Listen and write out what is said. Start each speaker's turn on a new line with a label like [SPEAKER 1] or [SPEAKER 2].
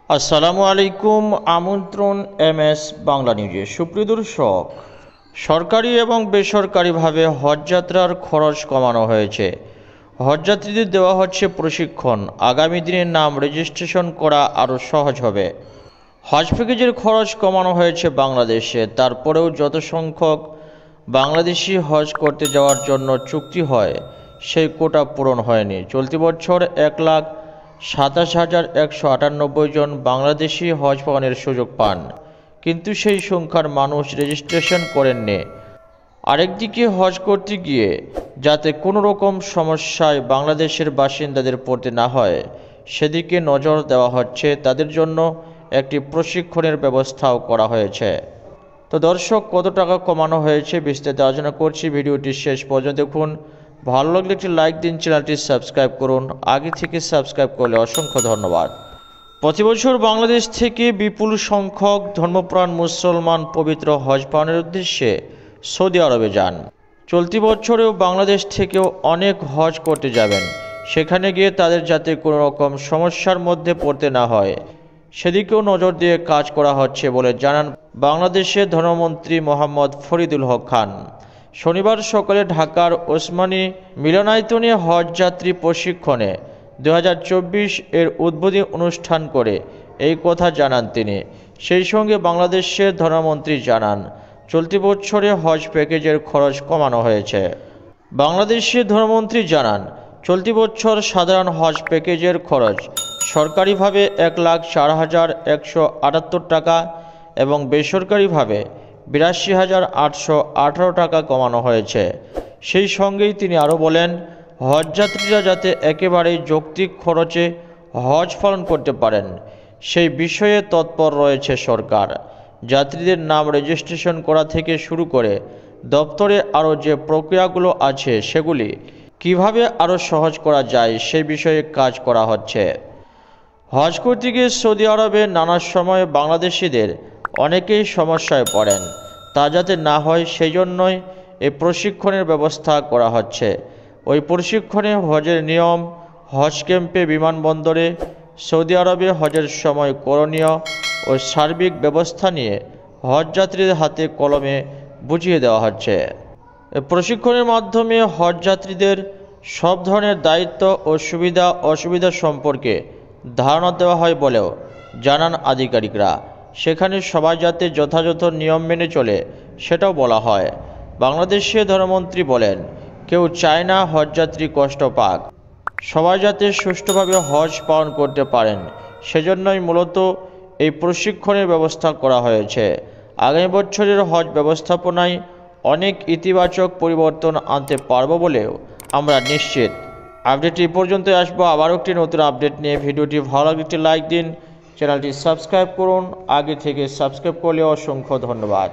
[SPEAKER 1] আসসালামু আলাইকুম। আমন্ত্রণ এমএস বাংলা নিউজে। সুপ্রিয় দর্শক, সরকারি এবং বেসরকারিভাবে হজযাত্রার খরচ কমানো হয়েছে। হজযাত্রীদের দেওয়া হচ্ছে প্রশিক্ষণ। আগামী দিনে নাম রেজিস্ট্রেশন করা আরও সহজ হবে। হজ প্যাকেজের খরচ কমানো হয়েছে বাংলাদেশে। তারপরেও যত সংখ্যক বাংলাদেশি হজ করতে যাওয়ার জন্য চুক্তি হয়, সেই কোটা পূরণ হয়নি। চলতি বছর 1,27,198 জন বাংলাদেশি হজ পালনের সুযোগ পান, কিন্তু সেই সংখ্যার মানুষ রেজিস্ট্রেশন করেননি। আরেকদিকে হজ করতে গিয়ে যাতে কোনো রকম সমস্যায় বাংলাদেশের বাসিন্দাদের পড়তে না হয়, সেদিকে নজর দেওয়া হচ্ছে। তাদের জন্য একটি প্রশিক্ষণের ব্যবস্থাও করা হয়েছে। তো দর্শক, কত টাকা কমানো হয়েছে বিস্তারিত আলোচনা করছি। ভিডিওটি শেষ পর্যন্ত দেখুন। ভালো লাগলে একটি লাইক দিন, চ্যানেলটি সাবস্ক্রাইব করুন। আগে থেকে সাবস্ক্রাইব করলে অসংখ্য ধন্যবাদ। প্রতি বছর বাংলাদেশ থেকে বিপুল সংখ্যক ধর্মপ্রাণ মুসলমান পবিত্র হজ পালনের উদ্দেশ্যে সৌদি আরবে যান। চলতি বছরেও বাংলাদেশ থেকেও অনেক হজ করতে যাবেন। সেখানে গিয়ে তাদের যাতে কোনো রকম সমস্যার মধ্যে পড়তে না হয়, সেদিকেও নজর দিয়ে কাজ করা হচ্ছে বলে জানান বাংলাদেশের ধর্মমন্ত্রী মোহাম্মদ ফরিদুল হক খান। শনিবার সকালে ঢাকার ওসমানী মিলনায়তনে হজ যাত্রী প্রশিক্ষণে 2024 এর উদ্বোধনী অনুষ্ঠান করে এই কথা জানান তিনি। সেই সঙ্গে বাংলাদেশের ধর্মমন্ত্রী জানান, চলতি বছরে হজ প্যাকেজের খরচ কমানো হয়েছে। বাংলাদেশের ধর্মমন্ত্রী জানান, চলতি বছর সাধারণ হজ প্যাকেজের খরচ সরকারিভাবে 1,04,178 টাকা এবং বেসরকারিভাবে 82,818 টাকা কমানো হয়েছে। সেই সঙ্গেই তিনি আরও বলেন, হজযাত্রীরা যাতে একেবারেই যৌক্তিক খরচে হজ পালন করতে পারেন, সেই বিষয়ে তৎপর রয়েছে সরকার। যাত্রীদের নাম রেজিস্ট্রেশন করা থেকে শুরু করে দপ্তরে আরও যে প্রক্রিয়াগুলো আছে, সেগুলি কিভাবে আরও সহজ করা যায় সেই বিষয়ে কাজ করা হচ্ছে। হজ করতে গিয়ে সৌদি আরবে নানা সময়ে বাংলাদেশিদের অনেকেই সমস্যায় পড়েন। তা যাতে না হয়, সেই জন্যই এই প্রশিক্ষণের ব্যবস্থা করা হচ্ছে। ওই প্রশিক্ষণে হজের নিয়ম, হজ ক্যাম্পে, বিমানবন্দরে, সৌদি আরবে হজের সময় করণীয় ও সার্বিক ব্যবস্থা নিয়ে হজযাত্রীদের হাতে কলমে বুঝিয়ে দেওয়া হচ্ছে। এই প্রশিক্ষণের মাধ্যমে হজযাত্রীদের সব ধরনের দায়িত্ব ও সুবিধা অসুবিধা সম্পর্কে ধারণা দেওয়া হয় বলেও জানান আধিকারিকরা। সেখানে সবাই যাতে যথাযথ নিয়ম মেনে চলে, সেটাও বলা হয়। বাংলাদেশের ধর্মমন্ত্রী বলেন, কেউ চায় না হজযাত্রী কষ্ট পাক। সবাই যাতে সুষ্ঠুভাবে হজ পালন করতে পারেন, সেজন্যই মূলত এই প্রশিক্ষণের ব্যবস্থা করা হয়েছে। আগামী বছরের হজ ব্যবস্থাপনায় অনেক ইতিবাচক পরিবর্তন আনতে পারব বলেও আমরা নিশ্চিত। আপডেট এই পর্যন্তই। আসবো আবারও একটি নতুন আপডেট নিয়ে। ভিডিওটি ভালো লাগলে একটি লাইক দিন, চ্যানেলটি সাবস্ক্রাইব করুন। আগে থেকে সাবস্ক্রাইব করলে অসংখ্য ধন্যবাদ।